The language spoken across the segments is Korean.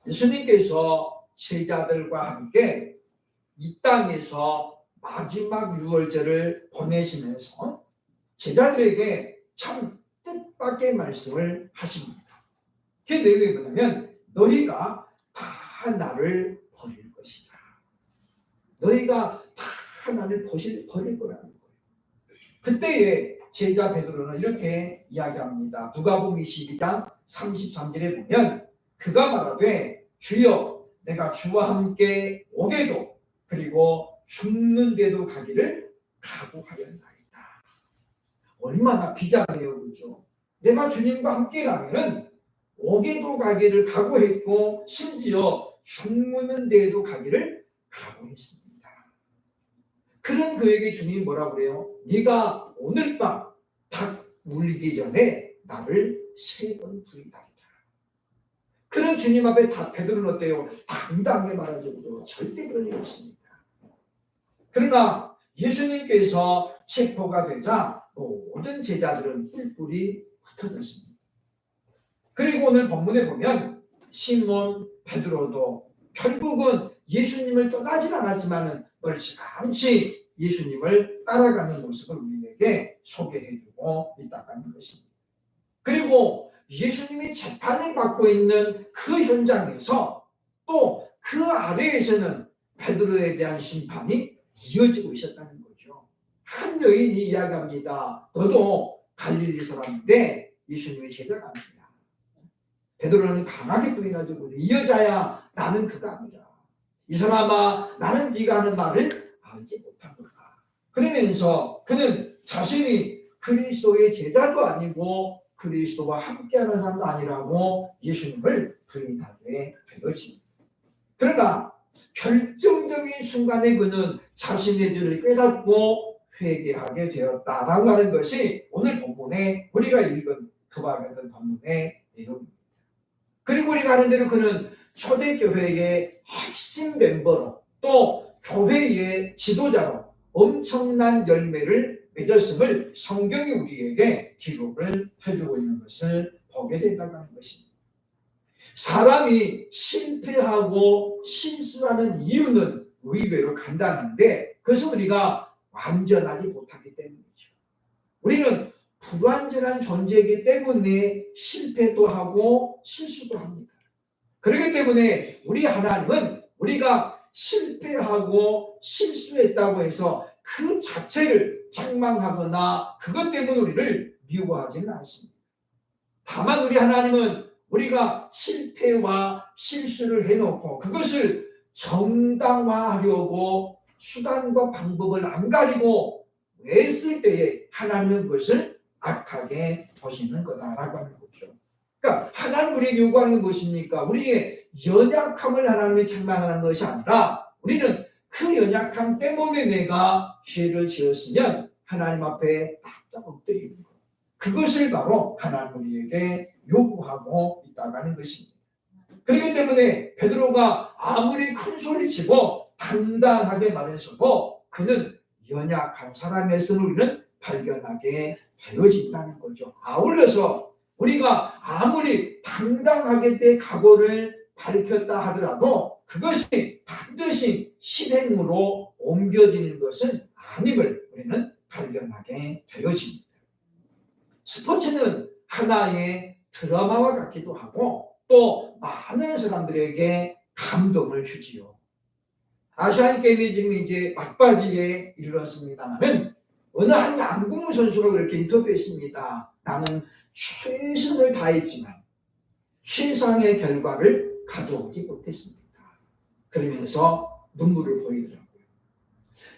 예수님께서 제자들과 함께 이 땅에서 마지막 유월절을 보내시면서 제자들에게 참 뜻밖의 말씀을 하십니다. 그 내용이 뭐냐면 너희가 다 나를 버릴 것이다. 너희가 다 나를 버릴 거라는 거예요. 그때에 제자 베드로는 이렇게 이야기합니다. 누가복음 22장 33절에 보면 그가 말하되 주여 내가 주와 함께 오게도 그리고 죽는 데도 가기를 각오하였나이다. 얼마나 비장해요, 그렇죠? 내가 주님과 함께 가면은 오게도 가기를 각오했고 심지어 죽는 데도 가기를 각오했습니다. 그런 그에게 주님이 뭐라고 그래요? 네가 오늘 밤 닭 물리기 전에 나를 3번 부인하리라. 그런 주님 앞에 베드로는 어때요? 당당하게 말하죠. 절대 그런 일 없습니다. 그러나 예수님께서 체포가 되자 모든 제자들은 뿔뿔이 흩어졌습니다. 그리고 오늘 본문에 보면 시몬 베드로도 결국은 예수님을 떠나질 않았지만 멀찌감치 예수님을 따라가는 모습을 우리에게 소개해주고 있다는 것입니다. 그리고 예수님이 재판을 받고 있는 그 현장에서 또 그 아래에서는 베드로에 대한 심판이 이어지고 있었다는 거죠. 한 여인이 이야기합니다. 너도 갈릴리 사람인데 예수님의 제자가 아니냐. 베드로는 강하게 부인하죠. 이 여자야 나는 그가 아니라. 이 사람아 나는 네가 하는 말을 알지 못한 거다. 그러면서 그는 자신이 그리스도의 제자도 아니고 그리스도와 함께하는 사람도 아니라고 예수님을 부인하게 되었습니다. 그러나 결정적인 순간에 그는 자신의 죄를 깨닫고 회개하게 되었다라고 하는 것이 오늘 본문에 우리가 읽은 그와 같은 본문의 내용입니다. 그리고 우리가 아는 대로 그는 초대교회의 핵심 멤버로 또 교회의 지도자로 엄청난 열매를 맺었음을 성경이 우리에게 기록을 해주고 있는 것을 보게 된다고 하는 것입니다. 사람이 실패하고 실수하는 이유는 의외로 간단한데 그것은 우리가 완전하지 못하기 때문이죠. 우리는 불완전한 존재이기 때문에 실패도 하고 실수도 합니다. 그렇기 때문에 우리 하나님은 우리가 실패하고 실수했다고 해서 그 자체를 책망하거나 그것 때문에 우리를 미워하지는 않습니다. 다만 우리 하나님은 우리가 실패와 실수를 해놓고 그것을 정당화하려고 수단과 방법을 안 가리고 애쓸 때에 하나님은 그것을 악하게 보시는 거다라고 하는 거죠. 그러니까 하나님 우리에게 요구하는 것입니까? 우리의 연약함을 하나님이 책망하는 것이 아니라 우리는 그 연약함 때문에 내가 죄를 지었으면 하나님 앞에 납작 엎드리는 것. 그것을 바로 하나님 우리에게 요구하고 있다고 하는 것입니다. 그렇기 때문에 베드로가 아무리 큰 소리치고 당당하게 말했어도 그는 연약한 사람이었음을 우리는 발견하게 되어진다는 거죠. 아울러서 우리가 아무리 당당하게 내 각오를 밝혔다 하더라도 그것이 반드시 실행으로 옮겨지는 것은 아님을 우리는 발견하게 되어집니다. 스포츠는 하나의 드라마와 같기도 하고 또 많은 사람들에게 감동을 주지요. 아시안 게임이 지금 이제 막바지에 이르렀습니다만은 어느 한 양궁 선수가 그렇게 인터뷰했습니다. 나는 최선을 다했지만 최상의 결과를 가져오지 못했습니다. 그러면서 눈물을 보이더라고요.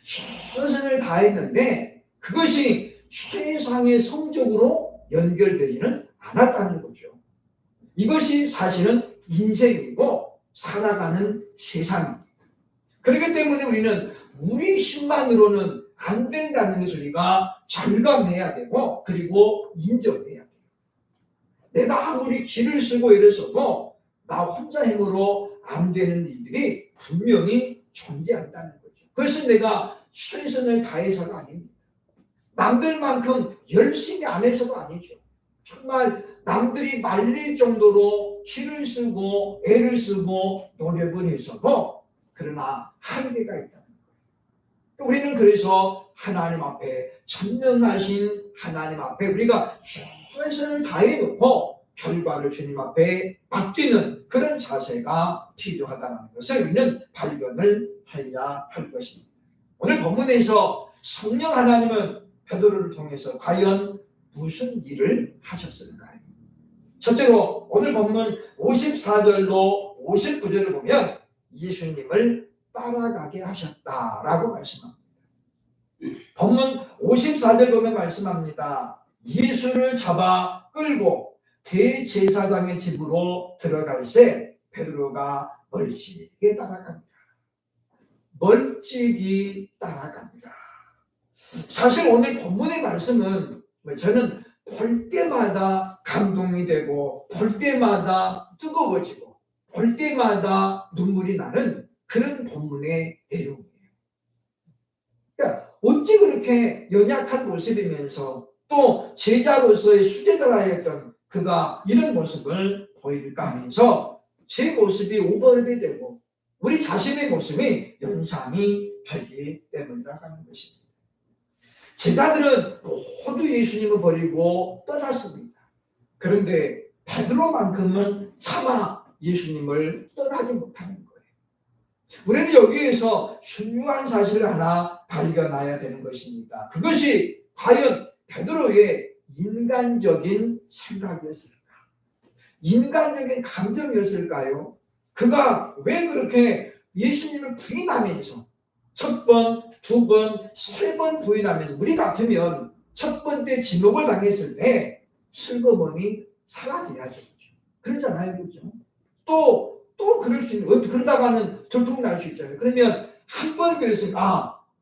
최선을 다했는데 그것이 최상의 성적으로 연결되지는 않았다는 거죠. 이것이 사실은 인생이고 살아가는 세상입니다. 그렇기 때문에 우리는 우리 힘만으로는 안 된다는 것을 우리가 절감해야 되고 그리고 인정해야 돼요. 내가 아무리 길을 쓰고 애를 써도 나 혼자 힘으로 안 되는 일들이 분명히 존재한다는 거죠. 그것은 내가 최선을 다해서가 아닙니다. 남들만큼 열심히 안 해서도 아니죠. 정말 남들이 말릴 정도로 힘을 쓰고 애를 쓰고 노력을 했어도 그러나 한계가 있다. 우리는 그래서 하나님 앞에, 전능하신 하나님 앞에 우리가 최선을 다해 놓고 결과를 주님 앞에 맡기는 그런 자세가 필요하다는 것을 우리는 발견을 해야 할 것입니다. 오늘 본문에서 성령 하나님은 베드로를 통해서 과연 무슨 일을 하셨을까요? 첫째로 오늘 본문 54절로 59절을 보면 예수님을 따라가게 하셨다라고 말씀합니다. 본문 54절 보면 말씀합니다. 예수를 잡아 끌고 대제사장의 집으로 들어갈새 베드로가 멀찍이 따라갑니다. 멀찍이 따라갑니다. 사실 오늘 본문의 말씀은 저는 볼 때마다 감동이 되고 볼 때마다 뜨거워지고 볼 때마다 눈물이 나는 그런 본문의 내용이에요. 그러니까 어찌 그렇게 연약한 모습이면서 또 제자로서의 수제자라 했던 그가 이런 모습을 보일까 하면서 제 모습이 오버랩이 되고 우리 자신의 모습이 연상이 되기 때문이라고 하는 것입니다. 제자들은 모두 예수님을 버리고 떠났습니다. 그런데 베드로만큼은 차마 예수님을 떠나지 못하는 거예요. 우리는 여기에서 중요한 사실을 하나 발견해야 되는 것입니다. 그것이 과연 베드로의 인간적인 생각이었을까? 인간적인 감정이었을까요? 그가 왜 그렇게 예수님을 부인하면서 첫 번, 두 번, 세 번 부인하면서 우리 같으면 첫 번째 지목을 당했을 때 슬그머니 사라져야죠. 그렇잖아요. 그렇죠? 또 그럴 수 있는, 그러다가는 들통날 수 있잖아요. 그러면 한 번 그랬으면,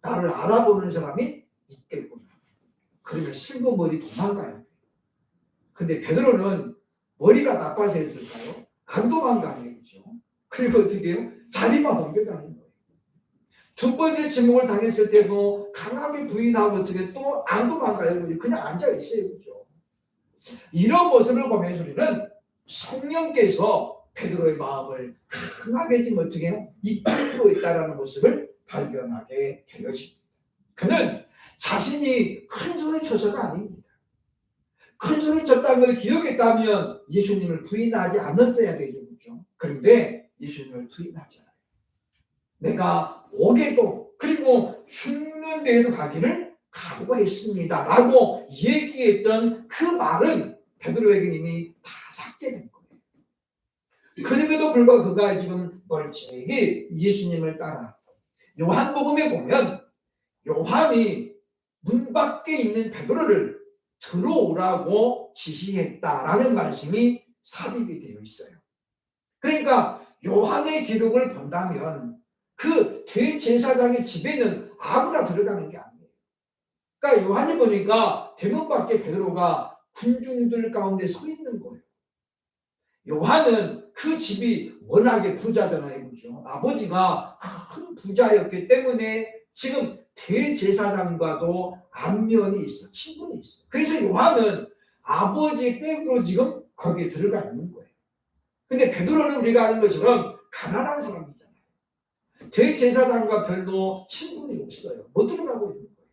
나를 알아보는 사람이 있겠구나. 그러면 슬그머니 도망가요. 근데 베드로는 머리가 나빠서 했을까요? 안 도망가네요. 그렇죠? 그리고 어떻게 해요? 자리만 옮겨가는 거예요. 두 번째 지목을 당했을 때도 강하게 부인하고 어떻게 또 안 도망가요. 그냥 앉아있어요. 그렇죠? 이런 모습을 보면서 우리는 성령께서 베드로의 마음을 강하게 지금 어떻게 해요? 이끌고 있다는 모습을 발견하게 되어집니다. 그는 자신이 큰 소리 쳐서가 아닙니다. 큰 소리 쳤다는 걸 기억했다면 예수님을 부인하지 않았어야 되죠. 그렇죠? 그런데 예수님을 부인하지 않아요. 내가 옥에도 그리고 죽는 데에도 가기를 각오했습니다 라고 얘기했던 그 말은 베드로에게 이미 다 삭제된 거예요. 그럼에도 불구하고 그가 지금 멀찍이 예수님을 따라 요한복음에 보면 요한이 문 밖에 있는 베드로를 들어오라고 지시했다라는 말씀이 삽입이 되어 있어요. 그러니까 요한의 기록을 본다면 그 대제사장의 집에는 아무나 들어가는 게 아니에요. 그러니까 요한이 보니까 대문 밖에 베드로가 군중들 가운데 서 있는 거예요. 요한은 그 집이 워낙에 부자잖아요. 그렇죠? 아버지가 큰 부자였기 때문에 지금 대제사장과도 안면이 있어. 친분이 있어. 그래서 요한은 아버지의 댁으로 지금 거기에 들어가 있는 거예요. 근데 베드로는 우리가 아는 것처럼 가난한 사람이잖아요. 대제사장과 별로 친분이 없어요. 못 들어가고 있는 거예요.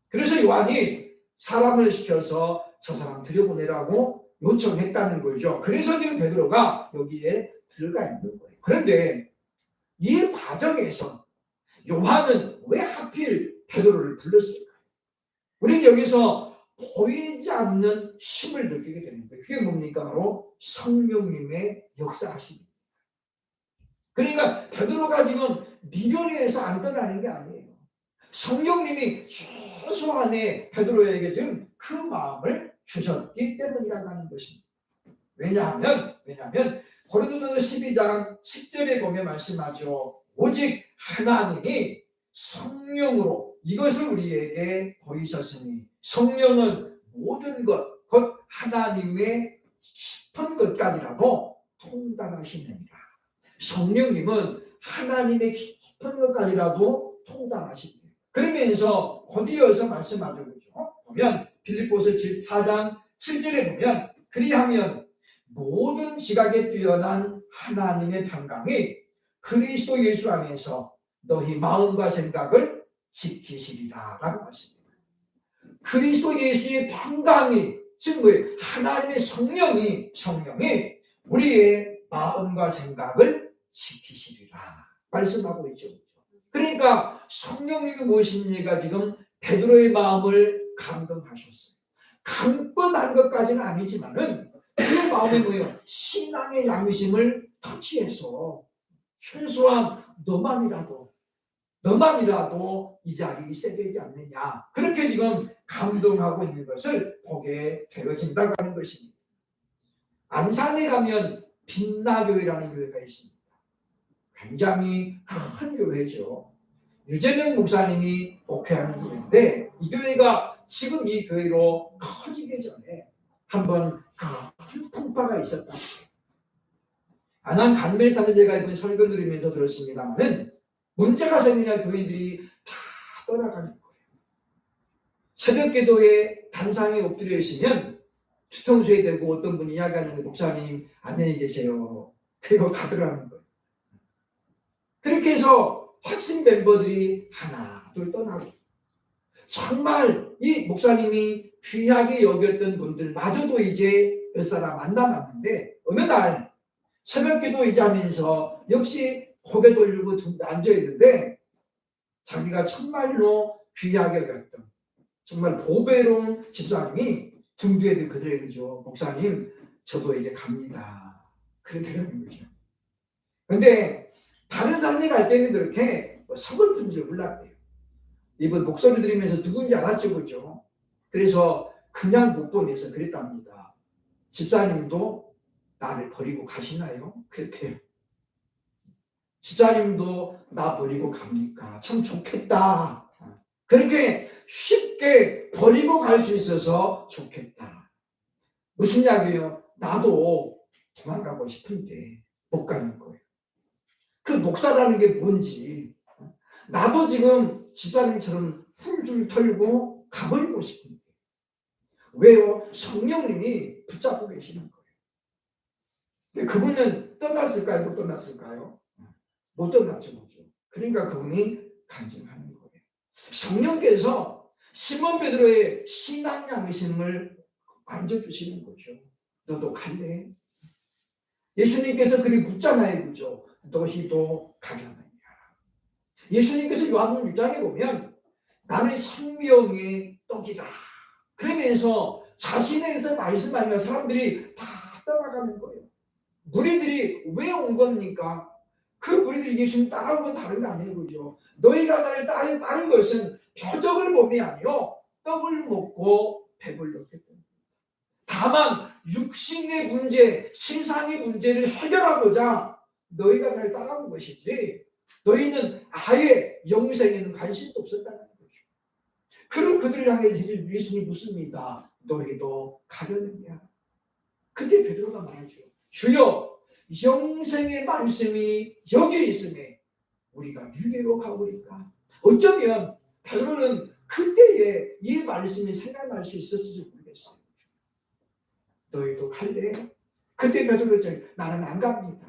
그래서 요한이 사람을 시켜서 저 사람 들여보내라고 요청했다는 거죠. 그래서 지금 베드로가 여기에 들어가 있는 거예요. 그런데 이 과정에서 요한은 왜 하필 베드로를 불렀을까요? 우리는 여기서 보이지 않는 힘을 느끼게 되는 거예요. 그게 뭡니까? 바로 성령님의 역사하심입니다. 그러니까 베드로가 지금 미련해서 안 떠나는 게 아니에요. 성령님이 최소한의 베드로에게 지금 그 마음을 주셨기 때문이라고 하는 것입니다. 왜냐하면 고린도전서 12장 10절에 보면 말씀하죠. 오직 하나님이 성령으로 이것을 우리에게 보이셨으니 성령은 모든 것, 곧 하나님의 깊은 것까지라도 통달하시느니라. 성령님은 하나님의 깊은 것까지라도 통달하십니다. 그러면서 곧이어서 말씀하죠. 보면 빌립보서 4장 7절에 보면 그리하면 모든 지각에 뛰어난 하나님의 평강이 그리스도 예수 안에서 너희 마음과 생각을 지키시리라 라고 말씀입니다. 그리스도 예수의 평강이 즉 뭐예요? 하나님의 성령이 우리의 마음과 생각을 지키시리라 말씀하고 있죠. 그러니까 성령님이 무엇입니까? 지금 베드로의 마음을 감동하셨어요. 강권한 것까지는 아니지만은 그의 마음에 뭐예요? 신앙의 양심을 터치해서 최소한 너만이라도 이 자리에 있어야 되지 않느냐. 그렇게 지금 감동하고 있는 것을 보게 되어진다고 하는 것입니다. 안산에 가면 빛나교회라는 교회가 있습니다. 굉장히 큰 교회죠. 유재명 목사님이 목회하는 교회인데 이 교회가 지금 이 교회로 커지기 전에 한번 큰 풍파가 있었다. 안암 간멜산에 제가 이번 설교 드리면서 들었습니다만은 문제가 생기냐 교인들이 다 떠나가는 거예요. 새벽 기도에 단상에 엎드려 있으면 뒤통수에 대고 어떤 분이 이야기하는 목사님 안녕히 계세요. 그리고 가더라는 거예요. 그렇게 해서 확신 멤버들이 하나 둘 떠나고 정말 이 목사님이 귀하게 여겼던 분들마저도 이제 몇 사람 안 남았는데 어느 날 새벽 기도 의자하면서 역시 고개 돌리고 앉아있는데 자기가 정말로 귀하게 여겼던 정말 보배로운 집사님이 등 뒤에도 그대로 그러죠. 목사님 저도 이제 갑니다. 그렇게 하는 거죠. 근데 다른 사람이 갈 때는 그렇게 서글픈 줄 몰랐대요. 이분 목소리 들으면서 누군지 알았죠. 그죠? 그래서 그냥 못 보내서 그랬답니다. 집사님도 나를 버리고 가시나요? 그랬대요. 집사님도 나 버리고 갑니까? 참 좋겠다. 그렇게 쉽게 버리고 갈 수 있어서 좋겠다. 무슨 이야기예요? 나도 도망가고 싶은데 못 가는 거예요. 그 목사라는 게 뭔지 나도 지금 집사님처럼 훌훌 털고 가버리고 싶은데 왜요? 성령님이 붙잡고 계시는 거예요. 근데 그분은 떠났을까요? 못 떠났을까요? 못 떠났죠. 그러니까 그분이 간증하는 거예요. 성령께서 시몬 베드로의 신앙 양심을 만져주시는 거죠. 너도 갈래? 예수님께서 그리 묻잖아요. 그죠? 너희도 가려느냐. 예수님께서 요한복음 6장에 보면 나는 생명의 떡이다. 그러면서 자신에서 말씀하니까 사람들이 다 떠나가는 거예요. 무리들이 왜 온 겁니까? 그 무리들이 예수님 따라온 건 다른 거 아니에요. 그죠? 너희가 나를 따른 것은 표적을 봄이 아니요 떡을 먹고 배불렀기 때문에. 다만 육신의 문제, 세상의 문제를 해결하고자 너희가 나를 따라온 것이지 너희는 아예 영생에는 관심도 없었다는 거죠. 그럼 그들을 향해 예수님이 묻습니다. 너희도 가려느냐? 그때 베드로가 말하죠. 주여 영생의 말씀이 여기 있으니 우리가 유대로 가버릴까? 어쩌면 베드로는 그때에 이 말씀이 생각날 수 있었을지 모르겠어요. 너희도 갈래? 그때 베드로가 나는 안 갑니다.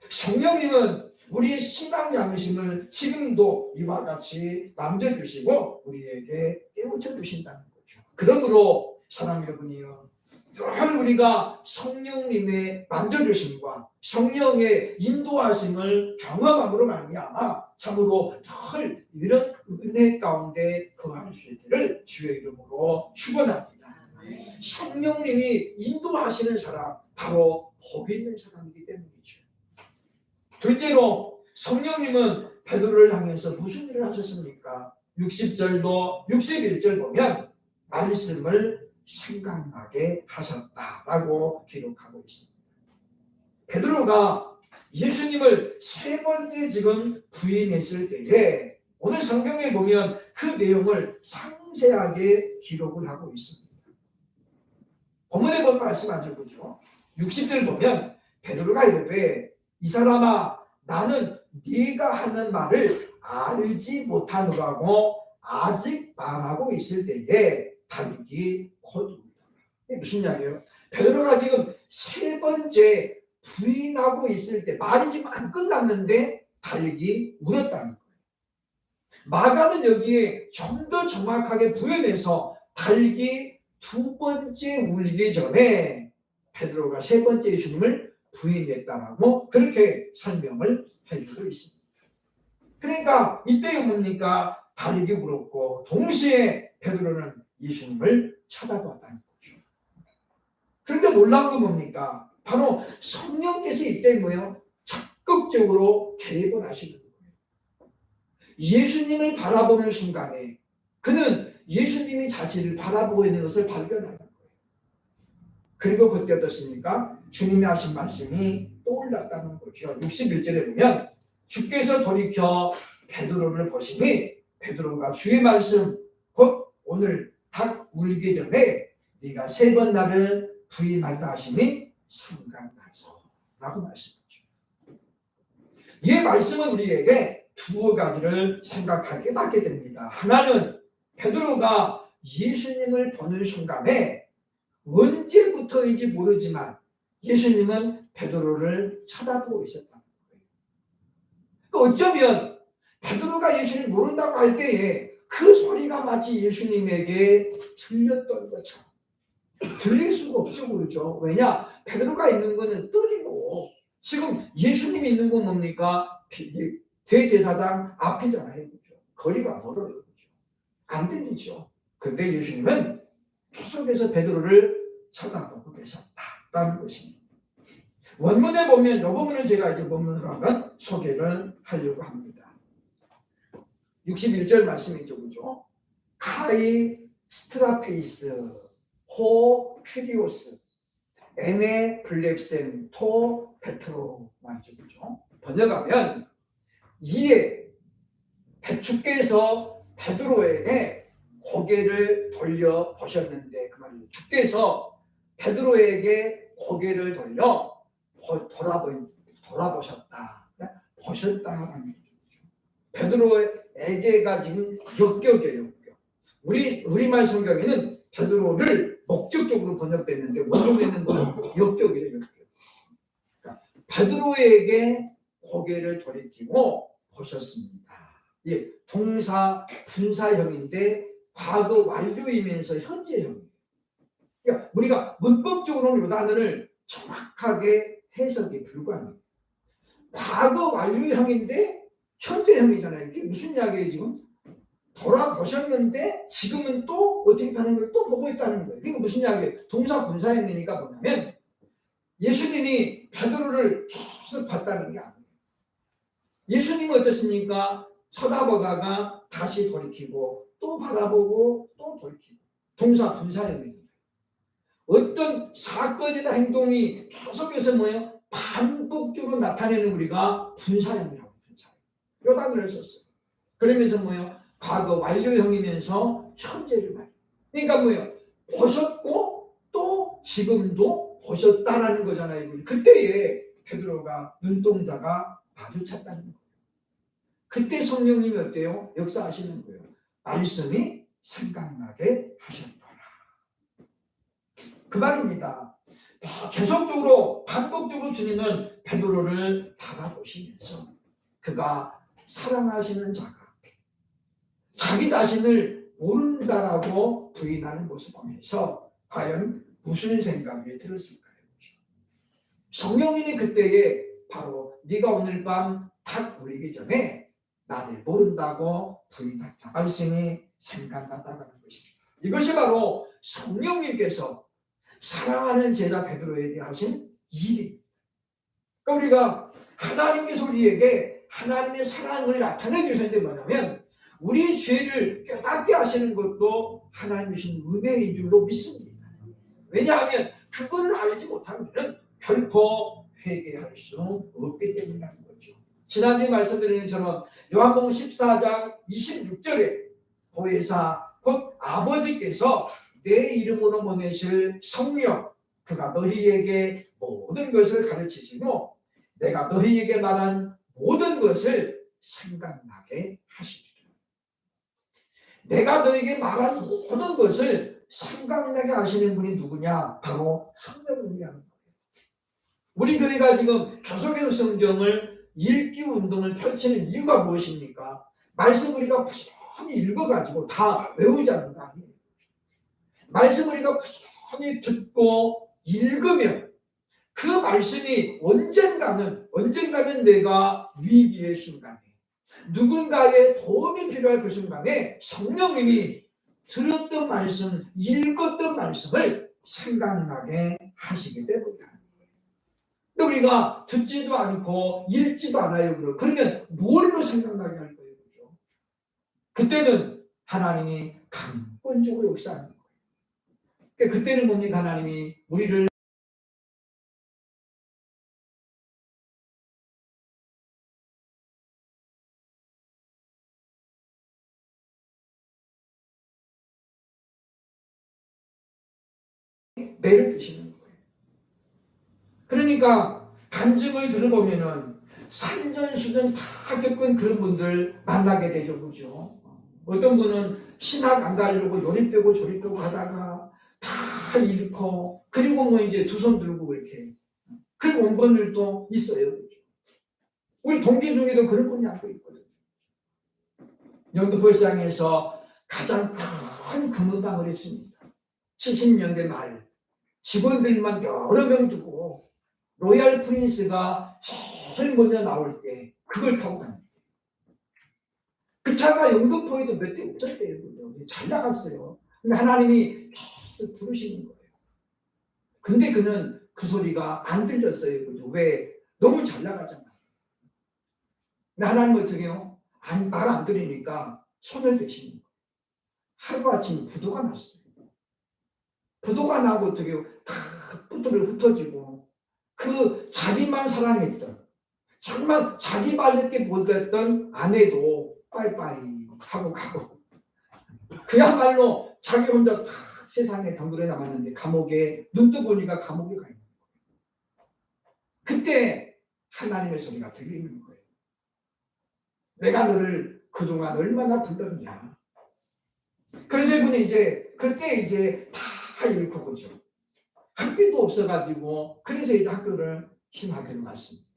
성령님은 우리의 신앙 양심을 지금도 이와 같이 만져주시고 우리에게 깨우쳐 주신다는 거죠. 그러므로 사랑 여러분이요, 늘 우리가 성령님의 만져주심과 성령의 인도하심을 경험함으로 말미암아 참으로 늘 이런 은혜 가운데 거할 수 있기를 주의 이름으로 축원합니다. 성령님이 인도하시는 사람 바로 복 있는 사람이기 때문이죠. 둘째로 성령님은 베드로를 향해서 무슨 일을 하셨습니까? 60절도 61절 보면 말씀을 생각나게 하셨다라고 기록하고 있습니다. 베드로가 예수님을 세 번째 지금 부인했을 때에 오늘 성경에 보면 그 내용을 상세하게 기록을 하고 있습니다. 본문에 보면 말씀하죠. 그죠? 60절 보면 베드로가 이르되 이 사람아 나는 네가 하는 말을 알지 못하노라고 아직 말하고 있을 때에 달기 곧 이게 무슨 이야기예요? 베드로가 지금 세 번째 부인하고 있을 때 말이 지금 안 끝났는데 달기 울었다는 거예요. 마가는 여기에 좀 더 정확하게 부연해서 달기 두 번째 울기 전에 베드로가 세 번째 예수님을 부인했다라고 그렇게 설명을 해주고 있습니다. 그러니까 이때 뭡니까? 달기 울었고 동시에 베드로는 예수님을 쳐다보았다는 거죠. 그런데 놀라운 건 뭡니까? 바로 성령께서 이때 뭐예요? 적극적으로 개입을 하시는 거예요. 예수님을 바라보는 순간에 그는 예수님이 자신을 바라보고 있는 것을 발견하는 거예요. 그리고 그때 어떻습니까? 주님이 하신 말씀이 떠올랐다는 거죠. 61절에 보면 주께서 돌이켜 베드로를 보시니 베드로가 주의 말씀 곧 오늘 닭 울기 전에 네가 세 번 나를 부인한다 하시니 생각나서 라고 말씀하죠. 이 말씀은 우리에게 두 가지를 생각하게 낫게 됩니다. 하나는 베드로가 예수님을 보는 순간에 언제부터인지 모르지만 예수님은 베드로를 쳐다보고 있었다는 거예요. 그러니까 어쩌면 베드로가 예수님을 모른다고 할 때에 그 소리가 마치 예수님에게 들렸던 것처럼 들릴 수가 없죠. 그렇죠? 왜냐? 베드로가 있는 거는 뜰이고 지금 예수님이 있는 건 뭡니까? 대제사장 앞이잖아요. 그렇죠? 거리가 멀어요. 그렇죠? 안 들리죠. 근데 예수님은 계속해서 베드로를 쳐다보고 계셨다라는 것입니다. 원문에 보면 이 부분은 제가 이제 원문으로 한번 소개를 하려고 합니다. 61절 말씀이죠. 그죠? 카이 스트라페이스 호 퀴리오스 에네 블렙센 토 베트로 말이죠. 그죠? 번역하면 이에 주께서 베드로에게 고개를 돌려 보셨는데 그 말이죠. 주께서 베드로에게 고개를 돌려 돌아보셨다. 보셨다는 얘기죠. 베드로에게가 지금 역격이에요. 역격. 우리말 성경에는 베드로를 목적적으로 번역됐는데 원문에는 역격이에요. 역격. 그러니까 베드로에게 고개를 돌이키고 보셨습니다. 예, 동사 분사형인데 과거 완료이면서 현재형이에요. 그러니까 우리가 문법적으로는 이 단어를 정확하게 해석이 불가능해요. 과거 완료형인데 현재형이잖아요. 이게 무슨 이야기예요 지금? 돌아보셨는데 지금은 또 어떻게 하는 걸 또 보고 있다는 거예요. 그게 무슨 이야기예요? 동사 분사형이니까 뭐냐면 예수님이 베드로를 계속 봤다는 게 아니에요. 예수님은 어떻습니까? 쳐다보다가 다시 돌이키고 또 바라보고 또 돌이키고 동사 분사형입니다. 어떤 사건이나 행동이 계속해서 뭐예요? 반복적으로 나타내는 우리가 분사형이라고 분사형. 요 단어를 썼어요. 그러면서 뭐예요? 과거 완료형이면서 현재를 말해요. 그러니까 뭐예요? 보셨고 또 지금도 보셨다라는 거잖아요. 그때에 베드로가 눈동자가 마주쳤다는 거예요. 그때 성령님이 어때요? 역사하시는 거예요. 말씀이 생각나게 하셨더라. 그 말입니다. 계속적으로 반복적으로 주님은 베드로를 바라보시면서 그가 사랑하시는 자가 자기 자신을 모른다라고 부인하는 모습을 보면서 과연 무슨 생각이 들었을까요? 성령님이 그때에 바로 네가 오늘 밤 닭 울리기 전에 나를 모른다고 부인했다. 말씀이 생각났다는 것입니다. 이것이 바로 성령님께서 사랑하는 제자 베드로에게 하신 일입니다. 그러니까 우리가 하나님께서 우리에게 하나님의 사랑을 나타내 주셨는데 뭐냐면 우리 죄를 깨닫게 하시는 것도 하나님이신 은혜인 줄로 믿습니다. 왜냐하면 그거를 알지 못하면 결코 회개할 수 없기 때문이라는 거죠. 지난주에 말씀드린 것처럼 요한복음 14장 26절에 보혜사 곧 아버지께서 내 이름으로 보내실 성령 그가 너희에게 모든 것을 가르치시고 내가 너희에게 말한 모든 것을 생각나게 하시리라. 내가 너희에게 말한 모든 것을 생각나게 하시는 분이 누구냐? 바로 성령님이라는 거예요. 우리 교회가 지금 계속해서 성경을 읽기 운동을 펼치는 이유가 무엇입니까? 말씀 우리가 부지런히 읽어가지고 다 외우자는 거 아니에요. 말씀 우리가 부지런히 듣고 읽으면 그 말씀이 언젠가는 내가 위기의 순간에 누군가의 도움이 필요할 그 순간에 성령님이 들었던 말씀, 읽었던 말씀을 생각나게 하시게 됩니다. 근데 우리가 듣지도 않고 읽지도 않아요. 그러면 뭘로 생각나게 할 거예요? 그죠? 그때는 하나님이 강권적으로 역사하는 거예요. 그러니까 그때는 뭡니까? 하나님이 우리를 매를 드시는 거예요. 그러니까 간증을 들어보면은 산전수전 다 겪은 그런 분들 만나게 되죠. 그죠? 어떤 분은 신학 안 가려고 요리 빼고 조리 빼고 하다가 다 잃고 그리고 뭐 이제 두 손 들고 이렇게 그리고 온 분들도 있어요. 그죠? 우리 동기 중에도 그런 분이 앉고 있거든요. 영등포시장에서 가장 큰 금은방을 했습니다. 70년대 말 직원들만 여러 명 두고 로얄 프린스가 제일 먼저 나올 때 그걸 타고 다닙니다. 그 차가 영등포에도 몇 대 없었대요. 잘 나갔어요. 근데 하나님이 계속 부르시는 거예요. 근데 그는 그 소리가 안 들렸어요. 그죠? 왜? 너무 잘 나가잖아. 근데 하나님은 어떻게 해요? 말 안 들으니까 손을 대시는 거예요. 하루아침에 부도가 났어요. 부도가 나고 어떻게 해요? 다 부도를 흩어지고 그 자기만 사랑했던 정말 자기 말밖에 못했던 아내도 빠이빠이 하고 가고 그야말로 자기 혼자 다 세상에 덩그러 남았는데 감옥에 눈 뜨보니까 감옥에 가 있는 거예요. 그때 하나님의 소리가 들리는 거예요. 내가 너를 그동안 얼마나 불렀냐. 그래서 이분이 이제 그때 이제 다 잃고 보죠. 학비도 없어가지고 그래서 이제 학교를 신학교를 갔습니다.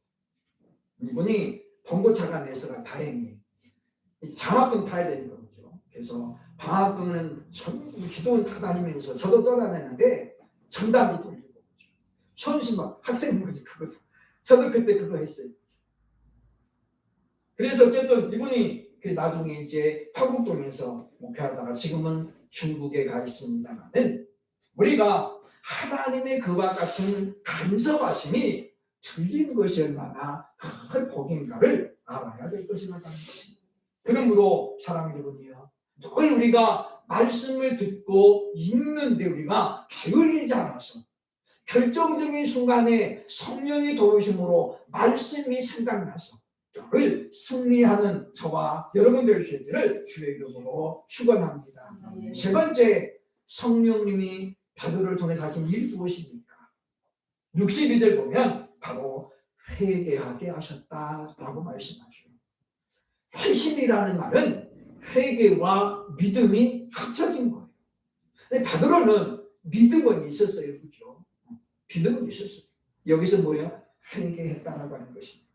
이분이 봉고차가 내서가 다행히 장학금 타야 되는 거죠. 그래서 방학금은 전부 기도원 다 다니면서 저도 떠다녔는데 전단지 돌리고 손수 막 학생 거지 그거. 저도 그때 그거 했어요. 그래서 어쨌든 이분이 나중에 이제 파국동에서 목회하다가 지금은 중국에 가 있습니다만은 우리가 하나님의 그와 같은 간섭하심이 들리는 것이 얼마나 큰 복인가를 알아야 될 것이라는 것입니다. 그러므로 사랑하는 여러분이요, 늘 우리가 말씀을 듣고 읽는데 우리가 게을리지 않아서 결정적인 순간에 성령이 도우심으로 말씀이 생각나서 늘 승리하는 저와 여러분 될 수 있기를 주의 이름으로 축원합니다. 세 번째, 성령님이 베드로를 통해서 하신 일이 무엇입니까? 62절 보면 바로 회개하게 하셨다라고 말씀하죠. 회심이라는 말은 회개와 믿음이 합쳐진 거예요. 근데 베드로는 믿음은 있었어요. 그렇죠? 믿음은 있었어요. 여기서 뭐예요? 회개했다라고 하는 것입니다.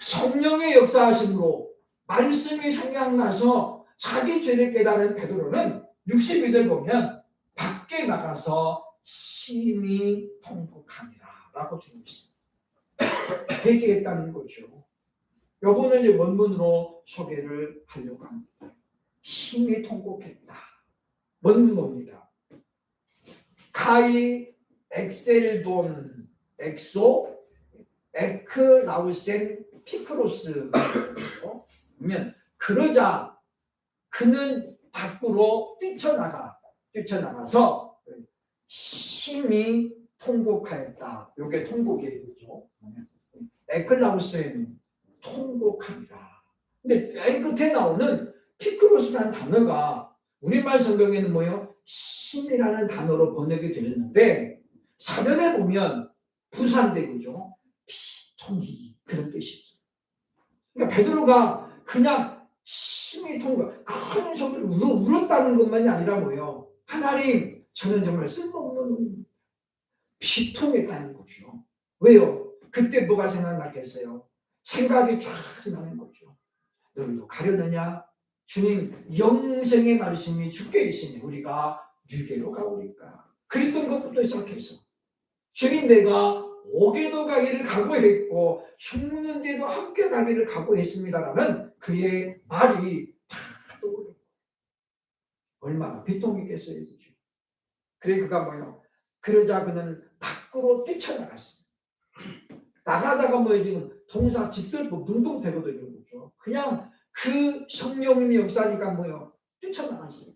성령의 역사하심으로 말씀이 생각나서 자기 죄를 깨달은 베드로는 62절 보면 밖에 나가서 심히 통곡하니라 라고 되어 있습니다. 회개했다는 거죠. 요거는 이제 원문으로 소개를 하려고 합니다. 심히 통곡했다. 원문 뭡니다. 카이 엑셀돈 엑소 에크라우센 피크로스 보면 그러자 그는 밖으로 뛰쳐나가서 심히 통곡하였다. 이게 통곡이에요. 그렇죠? 에클라우센 통곡하니라. 근데 맨 끝에 나오는 피크로스라는 단어가 우리말 성경에는 뭐예요? 심이라는 단어로 번역이 되었는데 사전에 보면 부산대구죠. 피통이 그런 뜻이 있어요. 그러니까 베드로가 그냥 심히 통곡, 큰 소리를 울었다는 것만이 아니라 뭐예요? 하나님, 저는 정말 쓸모없는 놈입니다. 비통했다는 거죠. 왜요? 그때 뭐가 생각났겠어요? 생각이 쫙 나는 거죠. 너희도 가려느냐? 주님, 영생의 말씀이 주께 있으니 우리가 유괴로 가오리까? 그랬던 것부터 시작해서 주님, 내가 오게도 가기를 각오했고 죽는데도 함께 가기를 각오했습니다라는 그의 말이 다 떠오르고 얼마나 비통했겠어요. 그죠? 그래 그가 뭐요? 그러자 그는 밖으로 뛰쳐나갔어요. 나가다가 뭐 지금 동사 직설법 능동태거든요. 그죠? 그냥 그 성령님의 역사니까 뭐요? 뛰쳐나갔어요.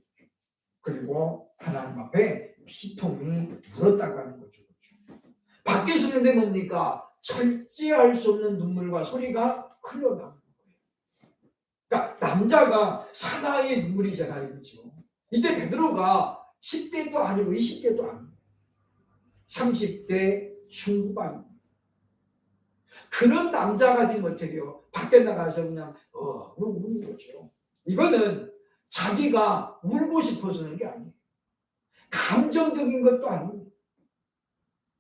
그리고 하나님 앞에 비통이 물었다고 하는 거죠. 그죠? 밖에 서는데 뭡니까? 절제할 수 없는 눈물과 소리가 흘러나오는 거예요. 그러니까 남자가 사나이의 눈물이잖아요. 그죠? 이때 베드로가 10대도 아니고 20대도 아니고 30대 중후반. 그런 남자가 지금 어떻게 해요? 밖에 나가서 그냥 우는 거죠. 이거는 자기가 울고 싶어서는 게 아니에요. 감정적인 것도 아니에요.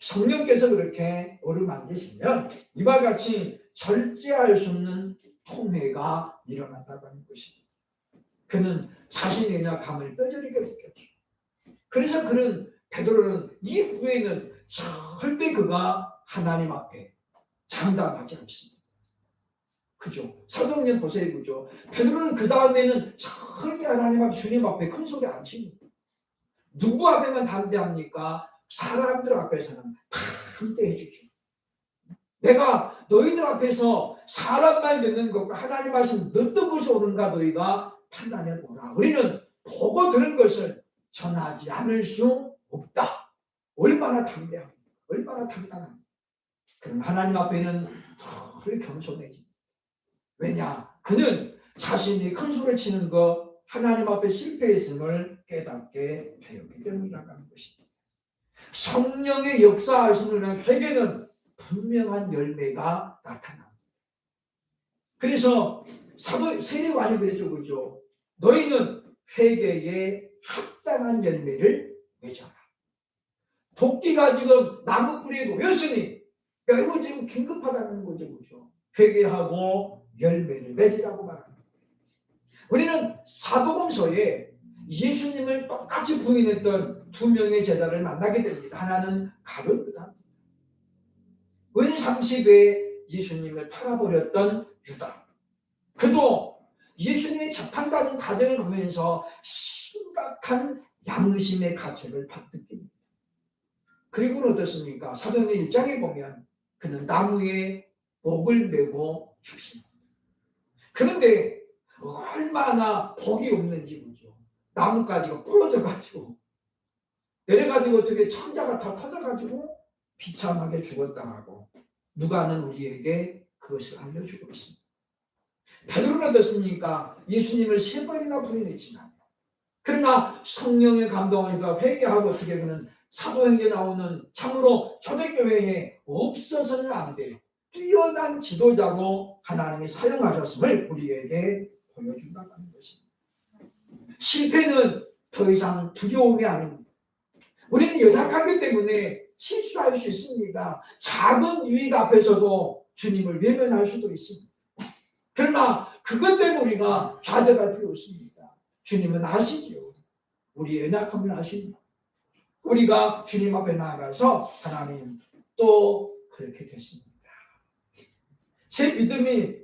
성령께서 그렇게 어루만지시면 이와 같이 절제할 수 없는 통회가 일어난다고 하는 것입니다. 그는 자신의 약함을 뼈저리게 느꼈죠. 그래서 그는 베드로는 이후에는 절대 그가 하나님 앞에 장담하지 않습니다. 그죠? 사도행전 보세요. 그죠? 베드로는 그 다음에는 절대 하나님 앞 주님 앞에 큰 소리 안 칩니다. 누구 앞에만 담대합니까? 사람들 앞에서는 담대해 주죠. 내가 너희들 앞에서 사람 말 듣는 것과 하나님 말씀 어떤 것이 옳은가 너희가 판단해 보라. 우리는 보고 들은 것을 전하지 않을 수 없다. 얼마나 담대합니까? 얼마나 당당합니까? 그럼 하나님 앞에는 덜 겸손해집니다. 왜냐? 그는 자신이 큰 소리 치는 것, 하나님 앞에 실패했음을 깨닫게 되었기 때문이라고 하는 것입니다. 성령의 역사하시는 회개는 분명한 열매가 나타납니다. 그래서 사도 세례관이 그랬죠. 그죠? 너희는 회개에 합당한 열매를 맺어라. 도끼가 지금 나무 뿌리에 놓였으니 이거 지금 긴급하다는 거죠. 그죠? 회개하고 열매를 맺으라고 말합니다. 우리는 사도행전에 예수님을 똑같이 부인했던 두 명의 제자를 만나게 됩니다. 하나는 가룟 유다, 은 30에 예수님을 팔아버렸던 유다. 그도 예수님의 재판받은 과정을 보면서 심각한 양심의 가책을 받듭니다. 그리고는 어떻습니까? 사도행전 1장에 보면 그는 나무에 목을 메고 죽습니다. 그런데 얼마나 복이 없는지 보죠. 나뭇가지가 부러져가지고 내려가지고 어떻게 천자가 다 터져가지고 비참하게 죽었다고 누가는 우리에게 그것을 알려주고 있습니다. 베드로는 어떻습니까? 예수님을 3번이나 부인했지만 그러나 성령의 감동을 회개하고 어떻게 보면 사도행전에 나오는 참으로 초대교회에 없어서는 안 돼요. 뛰어난 지도자로 하나님이 사용하셨음을 우리에게 보여준다는 것입니다. 실패는 더 이상 두려움이 아닙니다. 우리는 연약하기 때문에 실수할 수 있습니다. 작은 유익 앞에서도 주님을 외면할 수도 있습니다. 그러나 그것 때문에 우리가 좌절할 필요 없습니다. 주님은 아시죠. 우리의 연약함을 아십니다. 우리가 주님 앞에 나아가서 하나님 또 그렇게 됐습니다. 제 믿음이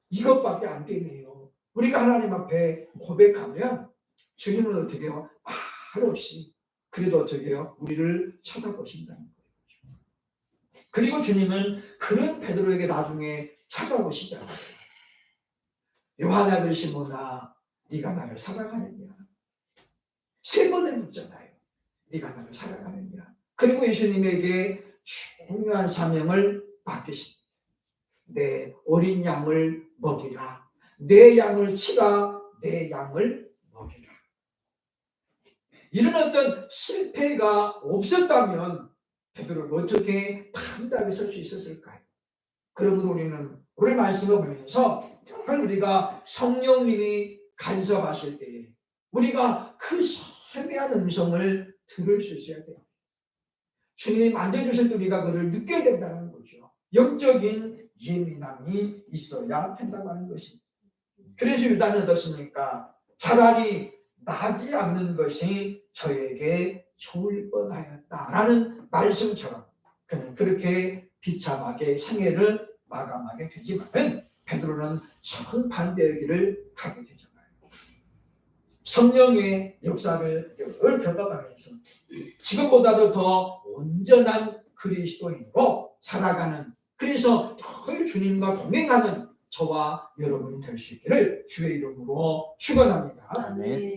이것밖에 안 되네요. 우리가 하나님 앞에 고백하면 주님은 어떻게 해요? 말없이 그래도 어떻게 해요? 우리를 쳐다보신다는 거예요. 그리고 주님은 그런 베드로에게 나중에 찾아오시잖아요. 요한 아들 시몬아, 네가 나를 사랑하느냐? 3번을 묻잖아요. 네가 나를 사랑하느냐? 그리고 예수님에게 중요한 사명을 맡기십니다. 내 어린 양을 먹이라. 내 양을 치라. 내 양을 먹이라. 이런 어떤 실패가 없었다면 베드로는 어떻게 담대하게 설 수 있었을까요? 그러므로 우리는 오늘 말씀을 보면서 우리가 성령님이 간섭하실 때에 우리가 그 세미한 음성을 들을 수 있어야 돼요. 주님이 만져주실 때 우리가 그를 느껴야 된다는 거죠. 영적인 예민함이 있어야 한다고 하는 것입니다. 그래서 유다는 어떻습니까? 차라리 나지 않는 것이 저에게 좋을 뻔하였다라는 말씀처럼 그는 그렇게 비참하게 생애를 마감하게 되지만은 베드로는 정반대의 길을 가게 되잖아요. 성령의 역사를 늘 경험하면서 지금보다도 더 온전한 그리스도인으로 살아가는, 그래서 늘 주님과 동행하는 저와 여러분이 될 수 있기를 주의 이름으로 축원합니다. 아멘.